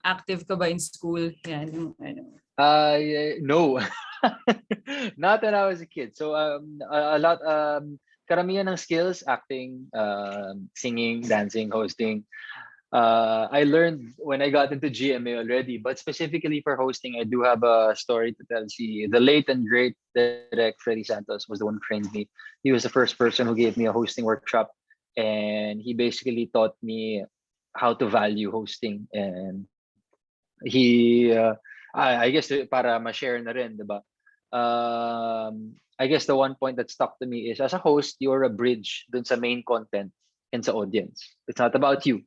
active ka ba in school? Yan, yung ano. No. Not when I was a kid. So a lot karamihan ng skills, acting, singing, dancing, hosting. I learned when I got into GMA already, but specifically for hosting, I do have a story to tell. See, the late and great Direct Freddy Santos was the one who trained me. He was the first person who gave me a hosting workshop, and he basically taught me how to value hosting. And he, I guess para ma-share na rin, diba? I guess the one point that stuck to me is as a host, you're a bridge dun sa main content and sa audience. It's not about you.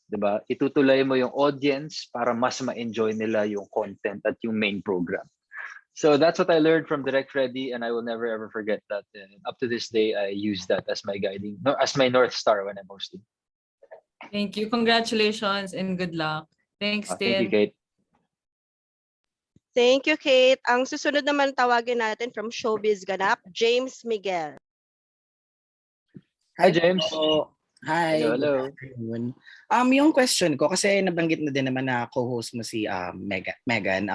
Diba? Itutulay mo yung audience para mas ma-enjoy nila yung content at yung main program. So that's what I learned from Direct Freddy, and I will never ever forget that. Up to this day, I use that as my guiding, as my North Star when I'm hosting. Thank you. Congratulations and good luck. Thanks, Thank you, Tin. Kate. Thank you, Kate. Ang susunod naman tawagin natin from Showbiz Ganap, James Miguel. Hi, James. Po. Hi. Hello. Yung question ko, kasi nabanggit na din naman na co-host mo si Megan.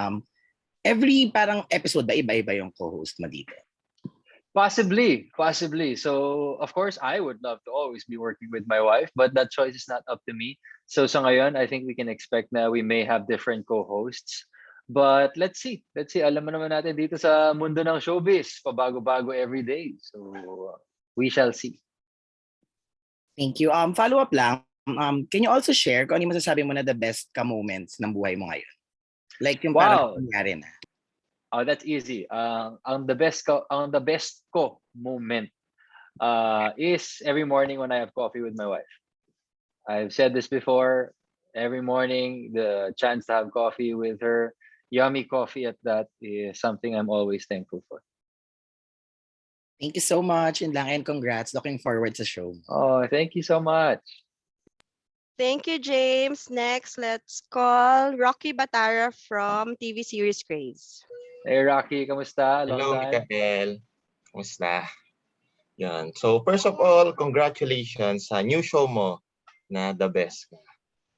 Every parang episode ba iba-iba yung co-host mo dito? Possibly. So, of course, I would love to always be working with my wife, but that choice is not up to me. So, sa ngayon, I think we can expect na we may have different co-hosts. But let's see. Alam mo naman natin dito sa mundo ng showbiz, pabago-bago every day. So, we shall see. Thank you. Follow-up lang. Can you also share kung ano yung masasabi mo na the best ka moments ng buhay mo ngayon? Like yung parang nangyari na. Oh, that's easy. Ang the best ko moment is every morning when I have coffee with my wife. I've said this before. Every morning, the chance to have coffee with her, yummy coffee at that, is something I'm always thankful for. Thank you so much, and congrats. Looking forward sa show. Oh, thank you so much. Thank you, James. Next, let's call Rocky Batara from TV series Craze. Hey, Rocky, kamusta? Hello, Mikael. Kamusta? Yan. So, first of all, congratulations sa new show mo na The Best.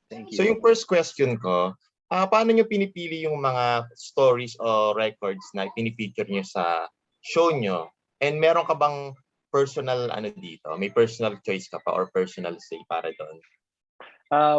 Thank you. So, yung first question ko, paano nyo pinipili yung mga stories o records na pinipicture nyo sa show nyo? And meron ka bang personal dito? May personal choice ka pa or personal say para doon?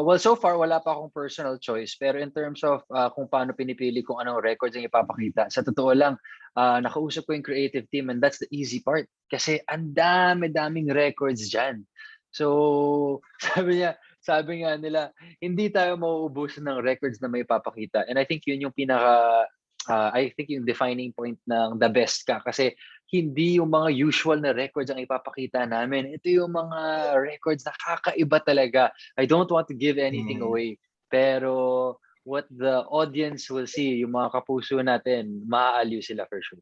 Well, so far, wala pa akong personal choice. Pero in terms of kung paano pinipili kung anong records ang ipapakita, sa totoo lang, nakausap ko yung creative team, and that's the easy part. Kasi ang dami-daming records dyan. So, sabi nga nila, hindi tayo mauubusan ng records na may ipapakita. And I think yun yung yung defining point ng The Best ka. Kasi hindi yung mga usual na records ang ipapakita namin. Ito yung mga records na kakaiba talaga. I don't want to give anything away. Pero what the audience will see, yung mga kapuso natin, maaaliw sila for sure.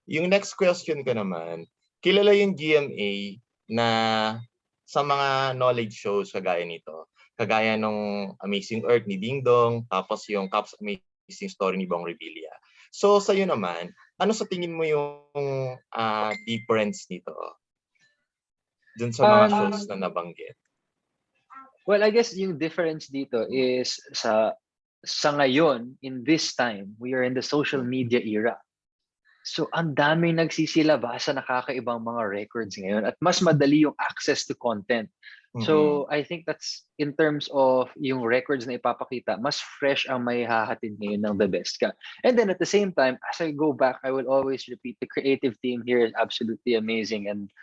Yung next question ko naman, kilala yung GMA na sa mga knowledge shows kagaya nito. Kagaya nung Amazing Earth ni Ding Dong, tapos yung Caps Amazing Story ni Bong Revilla. So sa'yo naman, ano sa tingin mo yung difference nito dun sa mga shows na nabanggit? Well, I guess yung difference dito is sa ngayon, in this time, we are in the social media era. So ang daming nagsisilabasa na kakaibang mga records ngayon at mas madali yung access to content. So I think that's in terms of yung records na ipapakita, mas fresh ang may hahatid ngayon ng The Best ka. And then at the same time, as I go back, I will always repeat, the creative team here is absolutely amazing. And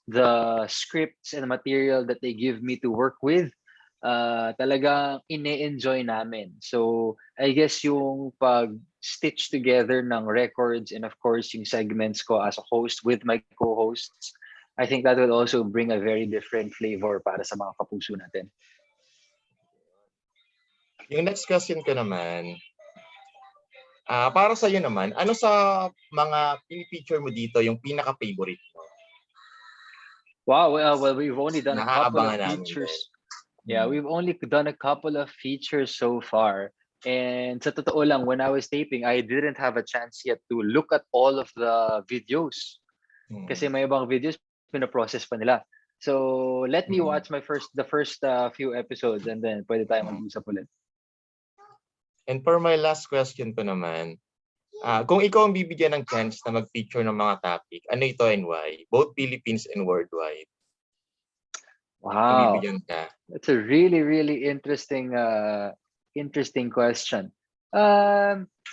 the scripts and material that they give me to work with, talagang ine-enjoy namin. So I guess yung pag-stitch together ng records and of course yung segments ko as a host with my co-hosts, I think that will also bring a very different flavor para sa mga kapuso natin. Yung next question ko naman, para sa iyo naman, ano sa mga pinipicture mo dito yung pinaka-favorite mo? Wow, well, we've only done a couple of features. Yeah, we've only done a couple of features so far. And sa totoo lang, when I was taping, I didn't have a chance yet to look at all of the videos. Kasi may ibang videos, pinaprocess pa nila. So let me watch the first few episodes and then pwede tayo mag-usap ulit. And for my last question ko naman, kung ikaw ang bibigyan ng chance na mag-feature ng mga topic, ano ito and why? Both Philippines and worldwide. Wow, Bibigyan ka. that's a really, really interesting question.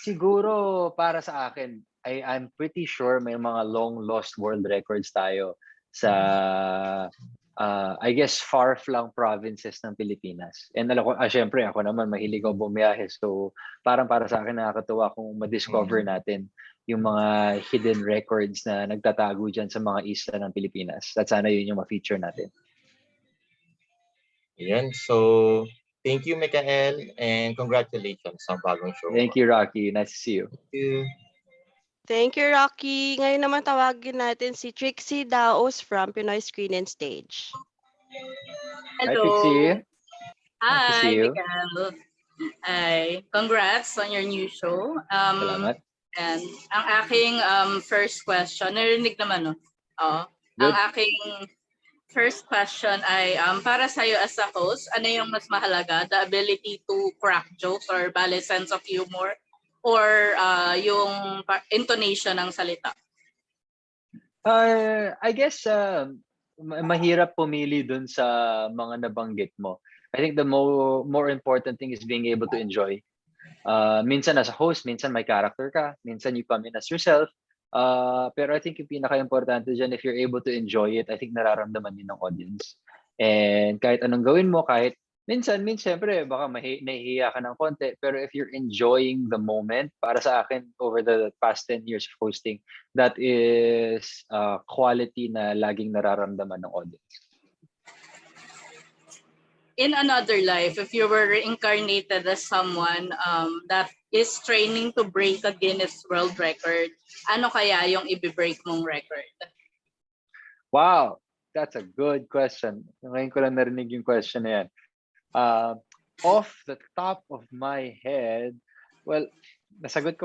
Siguro para sa akin, I'm pretty sure may mga long lost world records tayo sa I guess far-flung provinces ng Pilipinas. And alam ko, syempre ako naman mahilig ako bumiyahe. So parang para sa akin nakakatuwa kung ma-discover natin yung mga hidden records na nagtatago dyan sa mga isla ng Pilipinas. At sana yun yung ma-feature natin. Ayan. So, thank you, Mikael, and congratulations sa bagong show. Thank you, Rocky. Nice to see you. Thank you. Thank you, Rocky. Ngayon naman tawagin natin si Trixie Daez from Pinoy Screen and Stage. Hi, Hello. Trixie. Nice to Hi, see you. Mikael. Hi. Congrats on your new show. Salamat. And ang aking first question, narinig naman, no? Oo. Ang Good. aking first question ay para sa'yo as a host, ano yung mas mahalaga? The ability to crack jokes or bale sense of humor or yung intonation ng salita? I guess mahirap pumili dun sa mga nabanggit mo. I think the more important thing is being able to enjoy. Minsan as a host, minsan may character ka, minsan you come in as yourself. Pero I think yung pinaka-importante dyan, if you're able to enjoy it, I think nararamdaman yun ng audience. And kahit anong gawin mo, kahit minsan syempre, baka nahihiya ka ng konti, pero if you're enjoying the moment, para sa akin, over the past 10 years of hosting, that is quality na laging nararamdaman ng audience. In another life, if you were reincarnated as someone that is training to break a Guinness World Record, ano kaya yung i-break mong record? Wow, that's a good question. Ngayon ko lang narinig yung question na yan. Off the top of my head, well,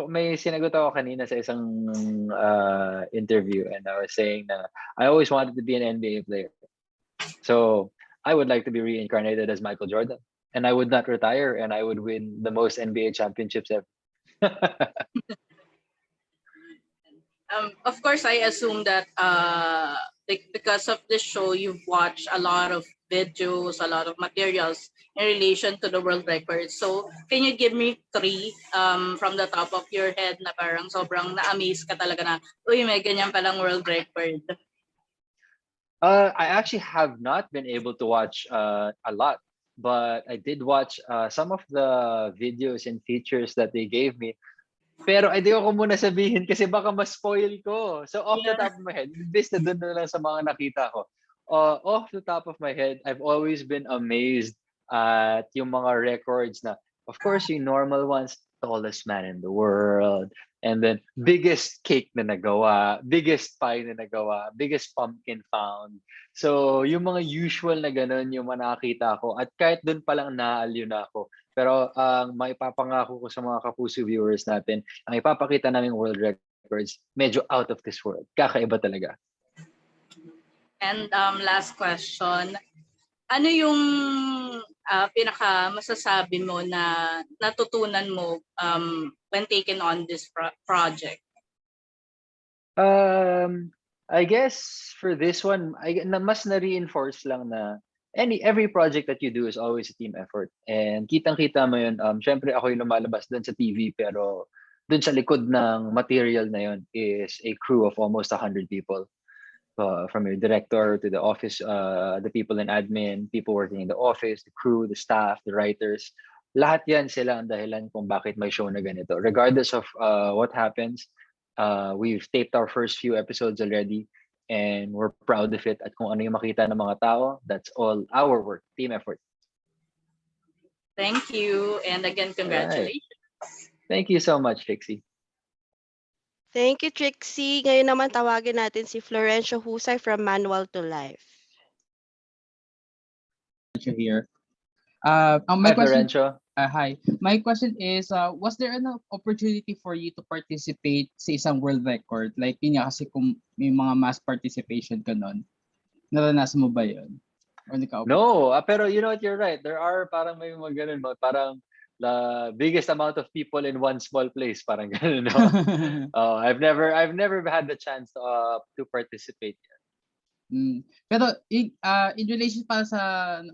may sinagot ako kanina sa isang interview, and I was saying na I always wanted to be an NBA player. So I would like to be reincarnated as Michael Jordan, and I would not retire, and I would win the most NBA championships ever. Of course, I assume that because of this show, you've watched a lot of videos, a lot of materials in relation to the world record. So, can you give me 3 from the top of your head na parang sobrang na-amaze ka talaga na, uy, may ganyan palang world record? I actually have not been able to watch a lot, but I did watch some of the videos and features that they gave me. Pero ay di ko muna sabihin kasi baka ma-spoil ko. So off the top of my head, based na dun na lang sa mga nakita ko. Off the top of my head, I've always been amazed at yung mga records na, of course, yung normal ones, tallest man in the world, and then biggest cake na nagawa, biggest pie na nagawa, biggest pumpkin found. So yung mga usual na ganun yung mga nakakita ko, at kahit dun palang naaliw na ako. Pero ang maipapangako ko sa mga kapuso viewers natin, ang ipapakita naming world records, medyo out of this world. Kakaiba talaga. And last question, ano yung pinaka masasabi mo na natutunan mo when taking on this project? I guess for this one, mas na-reinforce lang na every project that you do is always a team effort. And kitang-kita mo yun. Syempre ako yung lumalabas doon sa TV, pero doon sa likod ng material na yun is a crew of almost 100 people. From your director to the office, the people in admin, people working in the office, the crew, the staff, the writers. Lahat yan sila ang dahilan kung bakit may show na ganito. Regardless of what happens, we've taped our first few episodes already, and we're proud of it. At kung ano yung makita ng mga tao, that's all our work, team effort. Thank you. And again, congratulations. Right. Thank you so much, Trixie. Thank you, Trixie. Ngayon naman tawagin natin si Florencio Husay from Manual to Life. Here. Hi, Florencio. Hi. My question is, was there an opportunity for you to participate sa isang world record? Like, yun nga, kasi kung may mga mass participation ka nun. Naranasan mo ba yun? Or No, pero you know what, you're right. There are parang may mga ganun, parang the biggest amount of people in one small place, parang ganun, no? I've never had the chance to participate. Pero in relation para sa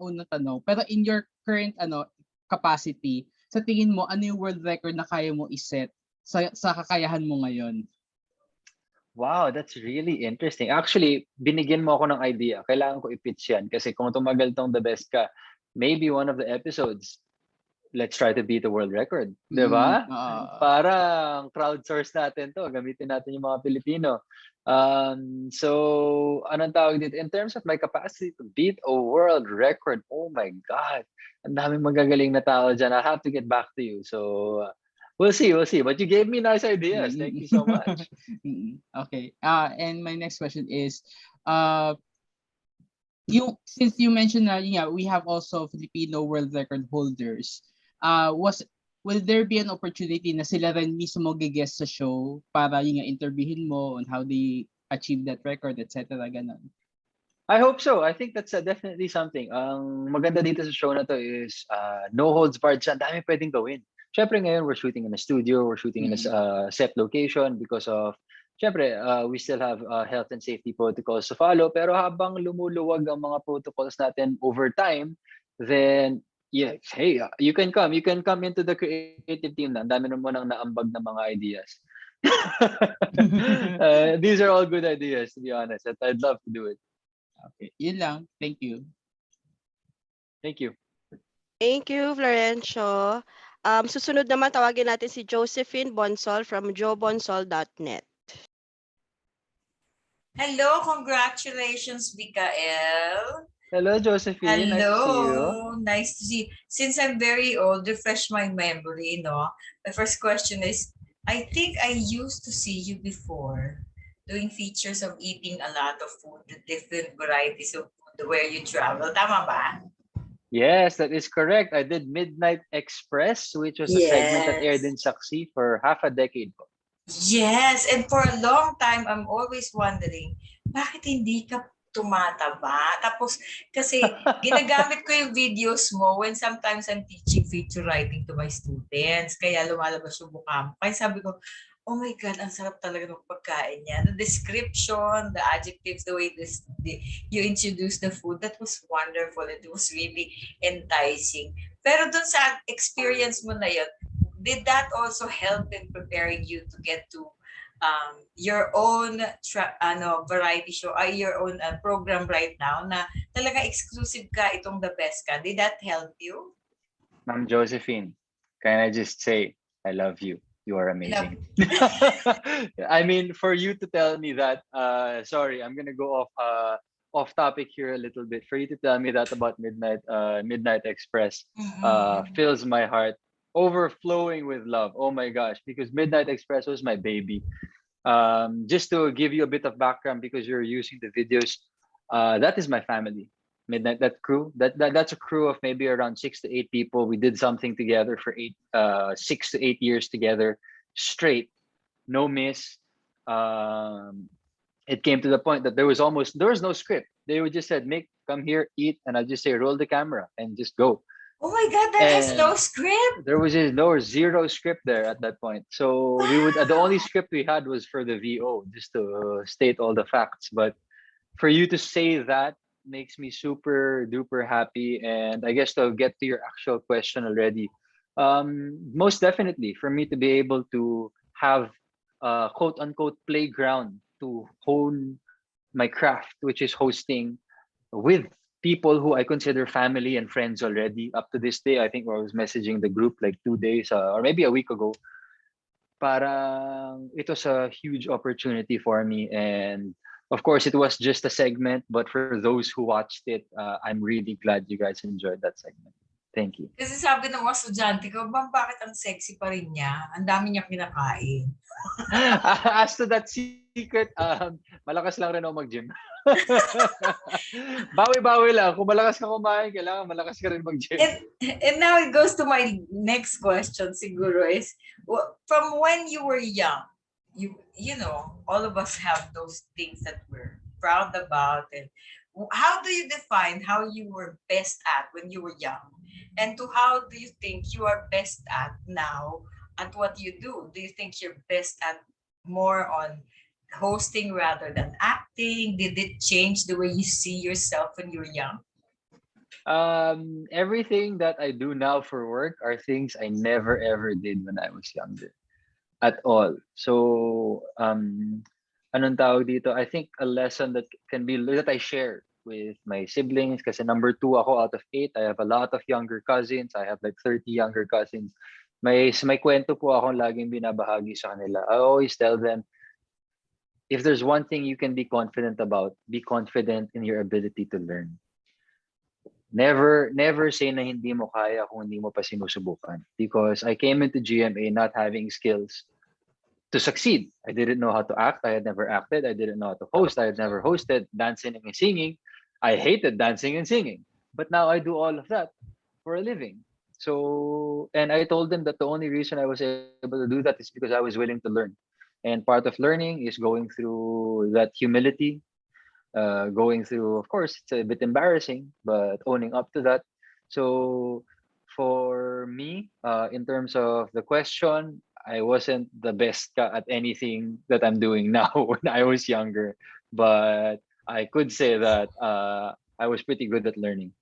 unang tanong, pero in your current capacity, sa tingin mo ano yung world record na kaya mo i-set sa kakayahan mo ngayon? Wow, that's really interesting. Actually, binigyan mo ako ng idea. Kailangan ko i-pitch yan kasi kung tumagal tong the best ka, maybe one of the episodes, let's try to beat the world record. Diba? Parang crowdsource natin to. Gamitin natin yung mga Pilipino. So, anong tawag dito? In terms of my capacity to beat a world record, oh my God. Ang daming magagaling na tao dyan. I have to get back to you. So, we'll see. But you gave me nice ideas. Thank you so much. Okay. And my next question is, since you mentioned we have also Filipino world record holders, will there be an opportunity na sila rin mismo mag-guest sa show para interviewin mo on how they achieve that record, etc. Ganun? I hope so. I think that's definitely something. Ang maganda dito sa show na to is no holds barred siya. Ang dami pwedeng gawin. Siyempre ngayon we're shooting in a studio, we're shooting in a set location because of, siyempre we still have health and safety protocols to follow. Pero habang lumuluwag ang mga protocols natin over time, then yeah, hey, you can come into the creative team na. Ang dami mo nang naambag na mga ideas. These are all good ideas, to be honest. I'd love to do it. Okay, yun lang. Thank you. Thank you. Thank you, Florencio. Susunod naman tawagin natin si Josephine Bonsol from jobonsol.net. Hello, congratulations, Mikael. Hello, Josephine. Hello, nice to see you. Since I'm very old, refresh my memory, no? The first question is, I think I used to see you before doing features of eating a lot of food, the different varieties of food where you travel. Tama ba? Yes, that is correct. I did Midnight Express, which was a segment that aired in Saksi for half a decade. Yes, and for a long time, I'm always wondering, bakit hindi ka tumataba? Tapos, kasi ginagamit ko yung videos mo when sometimes I'm teaching feature writing to my students. Kaya lumalabas yung mukha mo. Kaya sabi ko, oh my God, ang sarap talaga ng pagkain niya. The description, the adjectives, the way you introduce the food, that was wonderful. It was really enticing. Pero dun sa experience mo na yun, did that also help in preparing you to get to your own variety show, your own program right now na talaga exclusive ka, itong The Best Ka? Did that help you? Ma'am Josephine, can I just say, I love you. You are amazing. I mean, for you to tell me that, sorry, I'm gonna go off topic here a little bit. For you to tell me that about Midnight Express fills my heart overflowing with love. Oh my gosh, because Midnight Express was my baby. Just to give you a bit of background, because you're using the videos, that is my family. Midnight, that crew, that's a crew of maybe around 6 to 8 people. We did something together for 6 to 8 years together, straight, no miss. It came to the point that there was no script. They would just said, Mick, come here, eat, and I'll just say, roll the camera and just go. Oh my God, that has no script. There was zero script there at that point. So the only script we had was for the VO, just to state all the facts. But for you to say that makes me super duper happy. And I guess to get to your actual question already, most definitely for me to be able to have a quote unquote playground to hone my craft, which is hosting with people who I consider family and friends already up to this day. I think I was messaging the group like 2 days or maybe a week ago. Parang it was a huge opportunity for me, and of course, it was just a segment, but for those who watched it, I'm really glad you guys enjoyed that segment. Thank you. Kasi sabi ng mga estudyante ko, bakit ang sexy pa rin niya? Ang dami niya kinakain. As to that secret, malakas lang rin ako mag-gym. Bawi-bawi lang. Kung malakas ka kumain, kailangan malakas ka rin mag-gym. And now it goes to my next question, siguro, is from when you were young, you know, all of us have those things that we're proud about, and how do you define how you were best at when you were young, and to how do you think you are best at now at what you do? Do you think you're best at more on hosting rather than acting? Did it change the way you see yourself when you were young? Everything that I do now for work are things I never ever did when I was younger at all. So, anong tawag dito? I think a lesson that can be that I share with my siblings kasi number two ako out of eight. I have a lot of younger cousins. I have like 30 younger cousins. May kwento po akong laging binabahagi sa kanila. I always tell them, if there's one thing you can be confident about, be confident in your ability to learn. Never say na hindi mo kaya kung hindi mo pa sinusubukan. Because I came into GMA not having skills to succeed. I didn't know how to act. I had never acted. I didn't know how to host. I had never hosted dancing and singing. I hated dancing and singing. But now I do all of that for a living. So, and I told them that the only reason I was able to do that is because I was willing to learn. And part of learning is going through that humility, going through, of course, it's a bit embarrassing, but owning up to that. So for me, in terms of the question, I wasn't the best at anything that I'm doing now when I was younger, but I could say that I was pretty good at learning.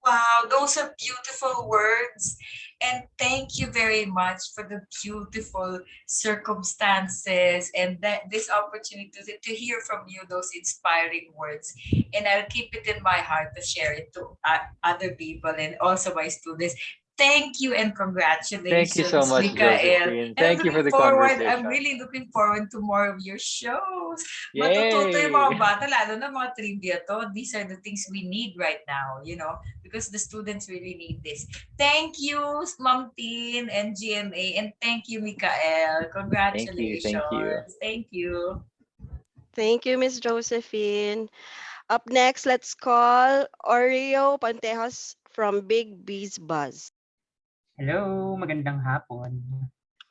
Wow, those are beautiful words. And thank you very much for the beautiful circumstances and that this opportunity to hear from you those inspiring words. And I'll keep it in my heart to share it to other people and also my students. Thank you and Thank you so congratulations, much, Mikael. Josephine. And I'm Thank you for looking the forward, I'm conversation. really looking forward to more of your shows. Matututo yung Yay! mga bata, lalo na mga trivia to. These are the things we need right now, you know, because the students really need this. Thank you, Ma'am Tin and GMA, and thank you, Mikael. Thank you. Thank you. Congratulations. Thank you. Thank you, Miss Josephine. Up next, let's call Oreo Pantejos from Big B's Buzz. Hello, magandang hapon.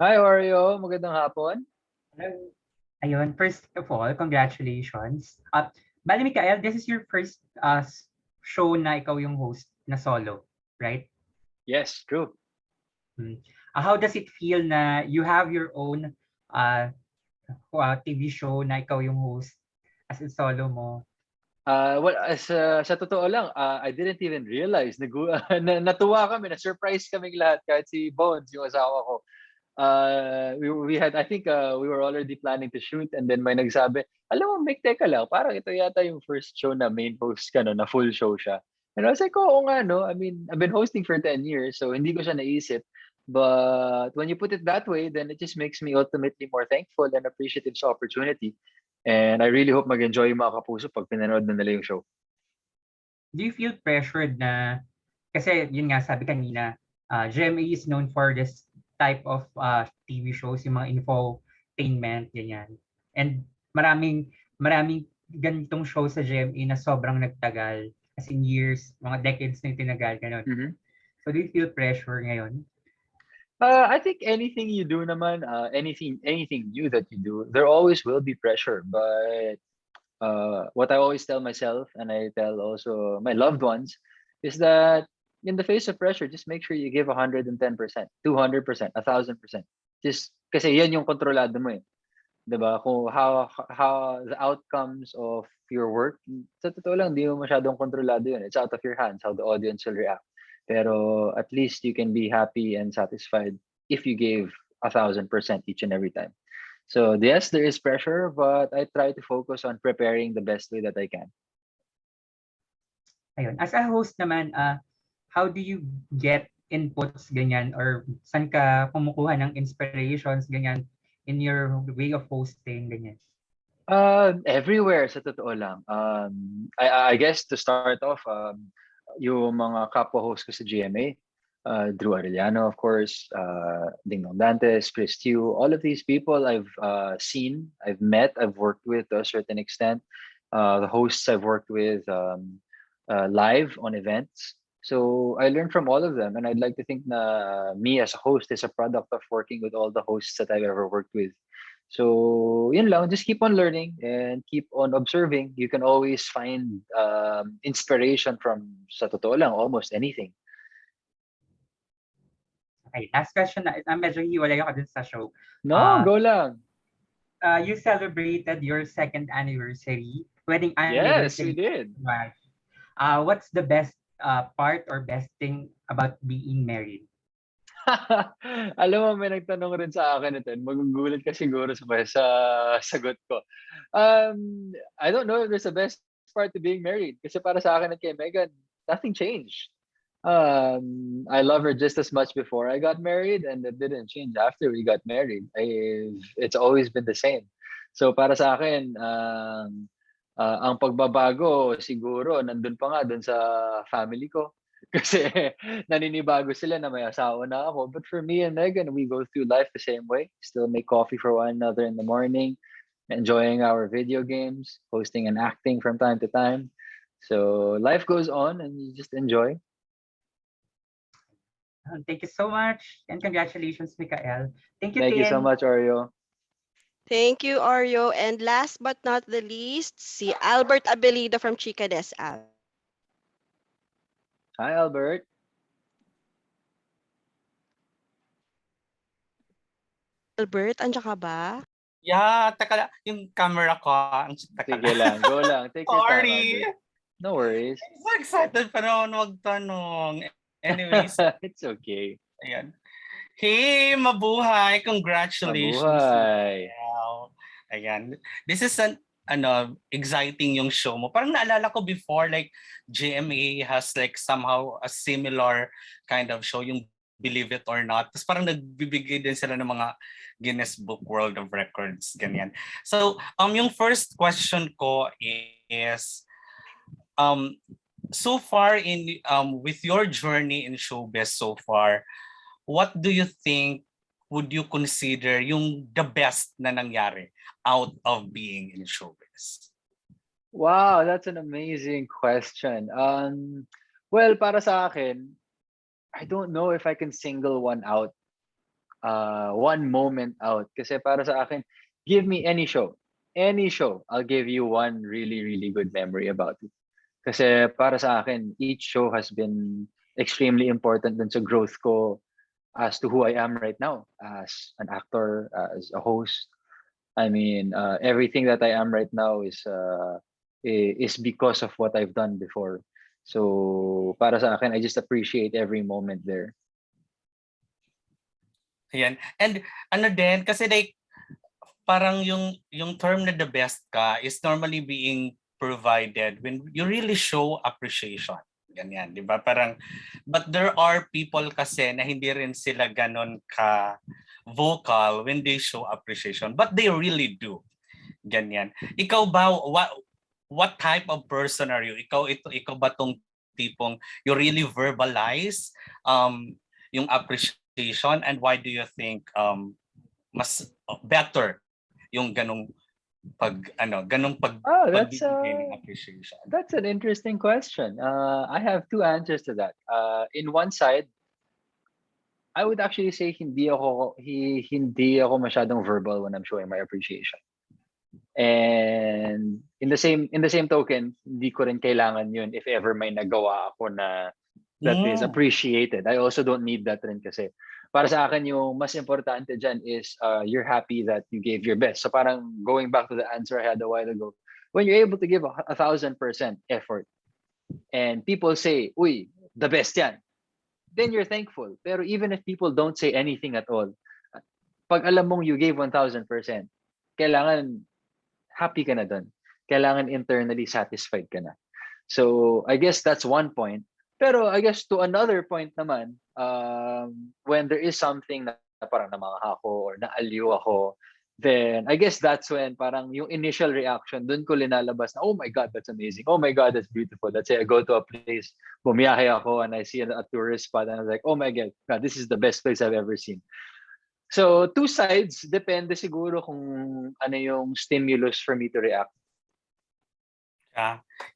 Hi, Oreo. Magandang hapon. Hello. Ayun, first of all, congratulations. Bali, Mikael, this is your first show na ikaw yung host na solo, right? Yes, true. How does it feel na you have your own TV show na ikaw yung host as a solo mo? Well, sa totoo lang, I didn't even realize. Natuwa kami, na-surprise kaming lahat, kahit si Bones, yung asawa ko. We had, I think, we were already planning to shoot, and then may nagsabi, alam mo, Mick, teka lang, parang ito yata yung first show na main host ka, no, na full show siya. And I was like, oo nga, no? I mean, I've been hosting for 10 years, so hindi ko siya naisip. But when you put it that way, then it just makes me ultimately more thankful and appreciative sa opportunity. And I really hope mag-enjoy yung mga kapuso pag pinanood na nila yung show. Do you feel pressured na, kasi yun nga sabi kanina, GMA is known for this type of TV shows, yung mga infotainment, ganyan. And maraming ganitong show sa GMA na sobrang nagtagal, as in years, mga decades na yung tinagal, gano'n. Mm-hmm. So do you feel pressure ngayon? I think anything you do naman, anything new that you do, there always will be pressure. But what I always tell myself, and I tell also my loved ones, is that in the face of pressure, just make sure you give 110%, 200%, 1,000%. Just kasi yan yung kontrolado mo eh. Diba? Kung how the outcomes of your work, sa totoo lang, di mo masyadong kontrolado yun. It's out of your hands how the audience will react. Pero at least you can be happy and satisfied if you gave 1,000% each and every time. So yes, there is pressure, but I try to focus on preparing the best way that I can. Ayun. As a host naman, how do you get inputs ganyan, or saan ka kumukuha ng inspirations ganyan in your way of hosting ganyan? Everywhere sa totoo lang. I guess to start off, yung mga kapwa-host ko sa GMA, Drew Arellano, of course, Ding Dong Dantes, Chris Tew, all of these people I've seen, I've met, I've worked with to a certain extent. The hosts I've worked with live on events. So I learned from all of them, and I'd like to think na me as a host is a product of working with all the hosts that I've ever worked with. So, yun lang, just keep on learning and keep on observing. You can always find inspiration from, sa totoo lang, almost anything. Okay, last question na. Medyo hiwalay ako dun sa show. No, go lang. You celebrated your second anniversary, wedding Yes, we anniversary. did. Right. What's the best part or best thing about being married? Alam mo, may nagtanong rin sa akin ito. Magugulat ka siguro sa sagot ko. I don't know if there's a best part to being married. Kasi para sa akin at kay Megan, nothing changed. I love her just as much before I got married, and it didn't change after we got married. It's always been the same. So para sa akin, ang pagbabago siguro nandun pa nga dun sa family ko. Kasi naninibago sila na may asawa na ako. But for me and Megan, we go through life the same way. Still make coffee for one another in the morning, enjoying our video games, hosting and acting from time to time. So life goes on and you just enjoy. Thank you so much and congratulations, Mikael. Thank you, Thank you so Tin. much, Oreo. Thank you, Oreo. And last but not the least, si Albert Abelido from Chica Des Al. Hi, Albert. Albert, andiyan ka ba? Yeah, teka lang. Yung camera ko, ang teka Sige lang, go lang. Take your time, Sorry. Albert. No worries. I'm so excited pa naman magtanong. Anyways, It's okay. ayan. Hey, mabuhay! Congratulations. Mabuhay. Wow. Ayan. This is an exciting yung show mo. Parang naalala ko before, like GMA has like somehow a similar kind of show, yung Believe It or Not. Tapos parang nagbibigay din sila ng mga Guinness Book World of Records, ganyan. So, yung first question ko is, so far in with your journey in showbiz so far, what do you think would you consider yung the best na nangyari out of being in showbiz? Wow, that's an amazing question. Well, para sa akin, I don't know if I can single one out, one moment out. Kasi para sa akin, give me any show, I'll give you one really, really good memory about it. Kasi para sa akin, each show has been extremely important dun sa growth ko as to who I am right now as an actor, as a host. I mean, everything that I am right now is because of what I've done before. So para sa akin, I just appreciate every moment there. Ayan. And ano din, kasi like, parang yung term na the best ka is normally being provided when you really show appreciation. Ganyan, di ba? Parang, but there are people kasi na hindi rin sila ganon ka vocal when they show appreciation, but they really do. Ganyan. Ikaw ba, what type of person are you? Ikaw ba tong tipong you really verbalize yung appreciation, and why do you think mas better yung ganong pagbibigay ng appreciation? That's an interesting question. I have two answers to that. In one side, I would actually say hindi ako masyadong verbal when I'm showing my appreciation. And in the same token, hindi ko rin kailangan yun if ever may nagawa ako na that is appreciated. I also don't need that rin kasi. Para sa akin, yung mas importante dyan is you're happy that you gave your best. So parang going back to the answer I had a while ago, when you're able to give 1,000% effort and people say, uy, the best yan, then you're thankful. Pero even if people don't say anything at all, pag alam mong you gave 1,000%, kailangan happy ka na dun. Kailangan internally satisfied ka na. So I guess that's one point. Pero I guess to another point naman, when there is something na parang namangha ako or naaliw ako, then I guess that's when parang yung initial reaction, dun ko linalabas na, oh my God, that's amazing. Oh my God, that's beautiful. Let's say I go to a place, bumiyahe ako and I see a tourist spot and I'm like, oh my God, this is the best place I've ever seen. So two sides, depende siguro kung ano yung stimulus for me to react.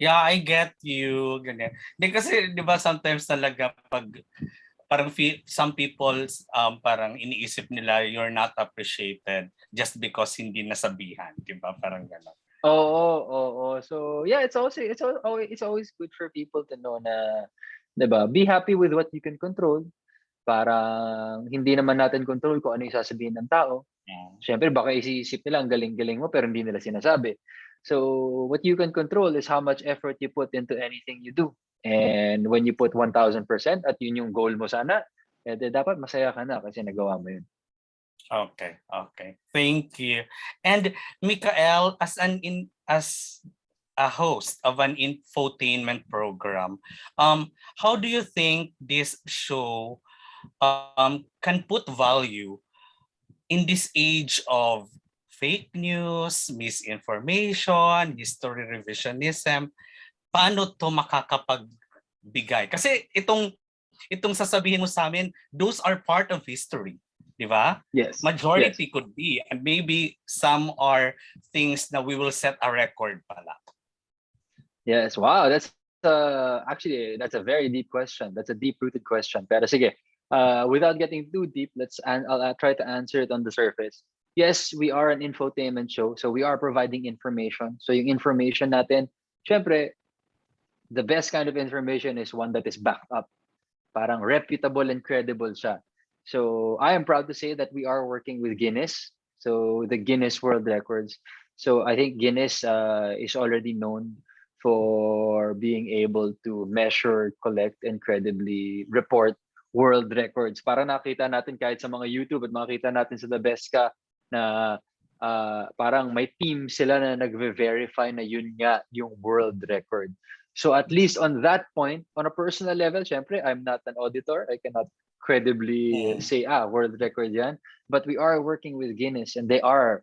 Yeah, I get you. Ganyan. Di kasi, di ba, sometimes talaga pag parang some people parang iniisip nila you're not appreciated just because hindi nasabihan, di ba? Parang gano'n. Oo. So yeah, it's always good for people to know na, 'di ba? Be happy with what you can control. Parang hindi naman natin control kung ano yung sasabihin ng tao. Siyempre baka isisip nila ang galing-galing mo pero hindi nila sinasabi. So what you can control is how much effort you put into anything you do. And when you put 1,000% at yun yung goal mo sana, dapat masaya ka na kasi nagawa mo yun. Okay. Thank you. And Mikael, as a host of an infotainment program, how do you think this show can put value in this age of fake news, misinformation, history revisionism? Paano to makakapagbigay? Kasi itong sasabihin mo sa amin, those are part of history. Di ba? Yes. Majority could be, and maybe some are things that we will set a record pala. Yes, wow, that's actually that's a very deep question. That's a deep-rooted question. Pero sige, without getting too deep, I'll try to answer it on the surface. Yes, we are an infotainment show, so we are providing information. So yung information natin, syempre, the best kind of information is one that is backed up. Parang reputable and credible siya. So I am proud to say that we are working with Guinness, so the Guinness World Records. So I think Guinness is already known for being able to measure, collect, and credibly report world records. Para nakita natin kahit sa mga YouTube at makita natin sa The Best Ka na parang may team sila na nagve-verify na yun nga yung world record. So at least on that point, on a personal level, syempre, I'm not an auditor. I cannot credibly say, world record yan. But we are working with Guinness and they are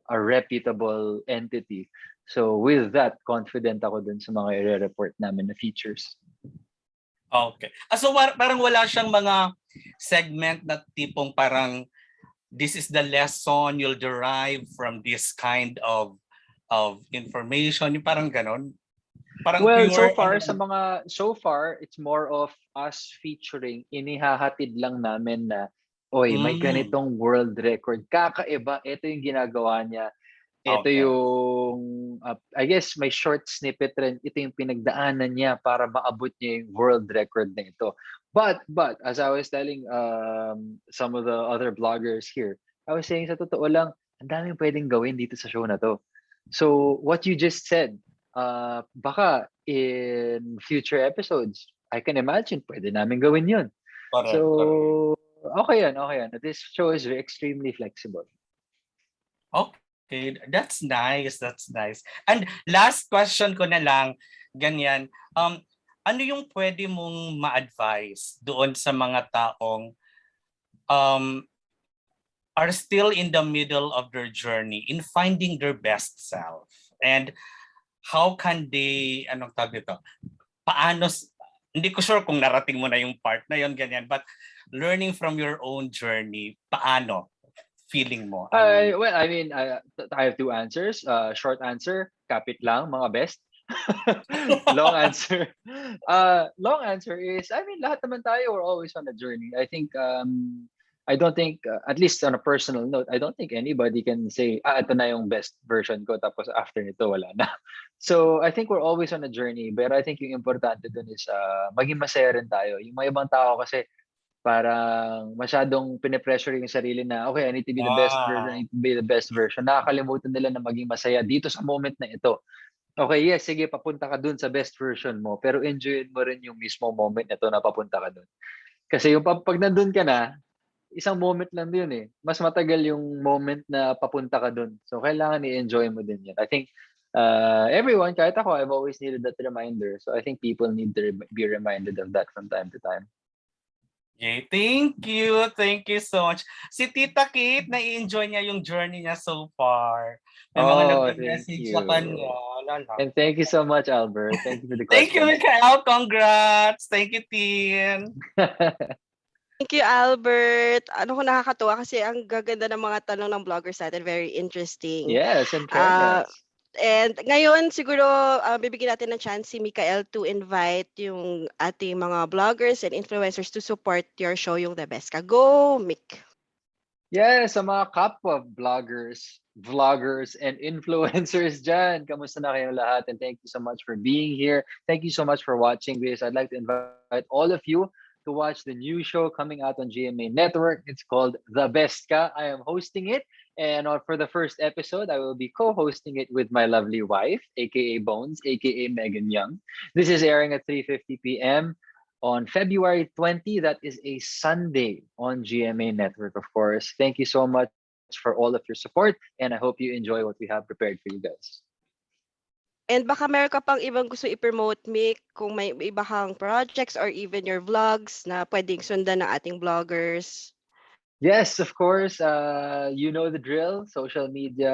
a reputable entity. So with that, confident ako dun sa mga i-report namin na features. Okay. So parang wala siyang mga segment na tipong parang this is the lesson you'll derive from this kind of information. Yung parang ganon. Parang well, pure, so far, it's more of us featuring, inihahatid lang namin na, may ganitong world record. Kakaiba, ito yung ginagawa niya. Ito yung, I guess, may short snippet rin. Ito yung pinagdaanan niya para maabot niya yung world record na ito. But, as I was telling some of the other bloggers here, I was saying sa totoo lang, ang daming pwedeng gawin dito sa show na to. So, what you just said, baka in future episodes, I can imagine pwede namin gawin yun. Correct. Okay yan. This show is extremely flexible. Okay, that's nice. And last question ko na lang, ganyan. Ano yung pwede mong ma-advise doon sa mga taong are still in the middle of their journey in finding their best self? And how can they, paano, hindi ko sure kung narating mo na yung part na yun, ganyan, but learning from your own journey, paano feeling mo? Well, I mean, I have two answers. Short answer, kapit lang, mga best. Long answer. Long answer is, I mean, lahat naman tayo, we're always on a journey. I think, I don't think, at least on a personal note, I don't think anybody can say, ito na yung best version ko, tapos after nito, wala na. So, I think we're always on a journey. But I think yung importante dun is, maging masaya rin tayo. Yung mga ibang tao kasi, parang masyadong pinipressure yung sarili na, okay, I need to be the best version, I need to be the best version. Nakakalimutan nila na maging masaya dito sa moment na ito. Okay, yes, sige, papunta ka dun sa best version mo, pero enjoyin mo rin yung mismo moment na ito na papunta ka dun. Kasi yung pag nandun ka na, isang moment lang yun eh. Mas matagal yung moment na papunta ka dun. So, kailangan i-enjoy mo din yan. I think everyone, kahit ako, I've always needed that reminder. So, I think people need to be reminded of that from time to time. Okay, thank you so much. Si Tita Kate, na-enjoy niya yung journey niya so far. May mga nag-message sa kanya. And thank you so much, Albert. Thank you for the question. Thank you, Mikael. Congrats. Thank you, Tin. Thank you, Albert. Ano ko nakakatuwa kasi ang gaganda ng mga tanong ng bloggers natin. Very interesting. Yes, in fairness. And ngayon, siguro, bibigyan natin ng chance si Mikael to invite yung ating mga bloggers and influencers to support your show, yung The Best Ka. Go, Mick! Yes, sa mga kapwa bloggers, vloggers, and influencers dyan. Kamusta na kayong lahat? And thank you so much for being here. Thank you so much for watching this. I'd like to invite all of you to watch the new show coming out on GMA Network. It's called The Best Ka. I am hosting it. And for the first episode, I will be co-hosting it with my lovely wife, aka Bones, aka Megan Young. This is airing at 3:50 p.m. on February 20. That is a Sunday on GMA Network, of course. Thank you so much for all of your support, and I hope you enjoy what we have prepared for you guys. And baka meron ka pang ibang gusto i-promote, Mick, kung may iba kang projects or even your vlogs na pwedeng sundan ng ating bloggers. Yes, of course. You know the drill. Social media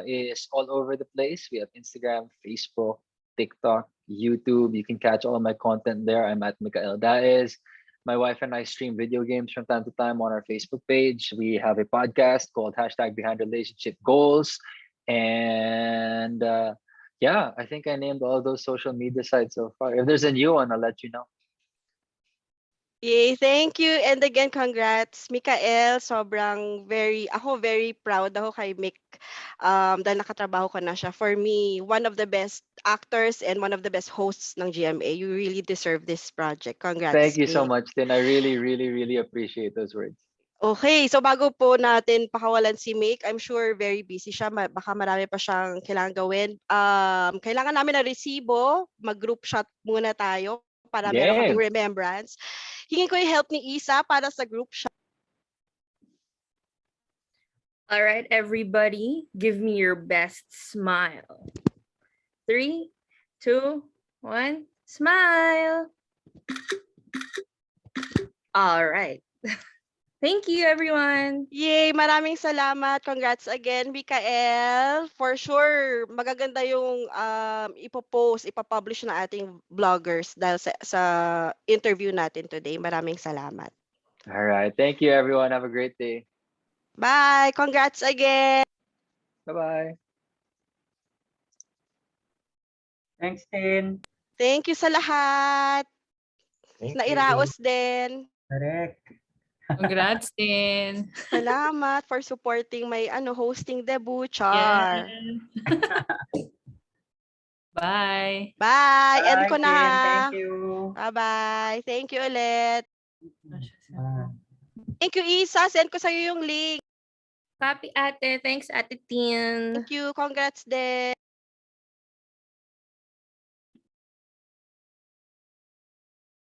is all over the place. We have Instagram, Facebook, TikTok, YouTube. You can catch all my content there. I'm at Mikael Daez. My wife and I stream video games from time to time on our Facebook page. We have a podcast called #Behind Relationship Goals. And yeah, I think I named all those social media sites so far. If there's a new one, I'll let you know. Yay, thank you. And again, congrats, Mikael. Ako very proud ako kay Mick dahil nakatrabaho ko na siya. For me, one of the best actors and one of the best hosts ng GMA. You really deserve this project. Congrats, Thank you so Mick. much, Tin. I really, really, really appreciate those words. Okay, so bago po natin pakawalan si Mick, I'm sure very busy siya. Baka marami pa siyang kailangan gawin. Kailangan namin ng resibo. Mag-group shot muna tayo para meron kaming Game. remembrance. Hingin ko yung help ni Isa para sa group shot. All right, everybody, give me your best smile. 3, 2, 1, smile. All right. Thank you, everyone. Yay! Maraming salamat. Congrats again, Mikael. For sure, magaganda yung ipopublish ng ating vloggers dahil sa interview natin today. Maraming salamat. All right. Thank you, everyone. Have a great day. Bye! Congrats again! Bye-bye. Thanks, Tin. Thank you sa lahat. Thank you. Nairaos din. Correct. Congrats din. Salamat for supporting my hosting debut, Char. Bye. Bye! End ko Tin. na. Thank you. Bye-bye. Thank you ulit. Ah. Thank you, Isa. Send ko sa'yo yung link. Copy, ate. Thanks, Ate Tin. Thank you. Congrats din.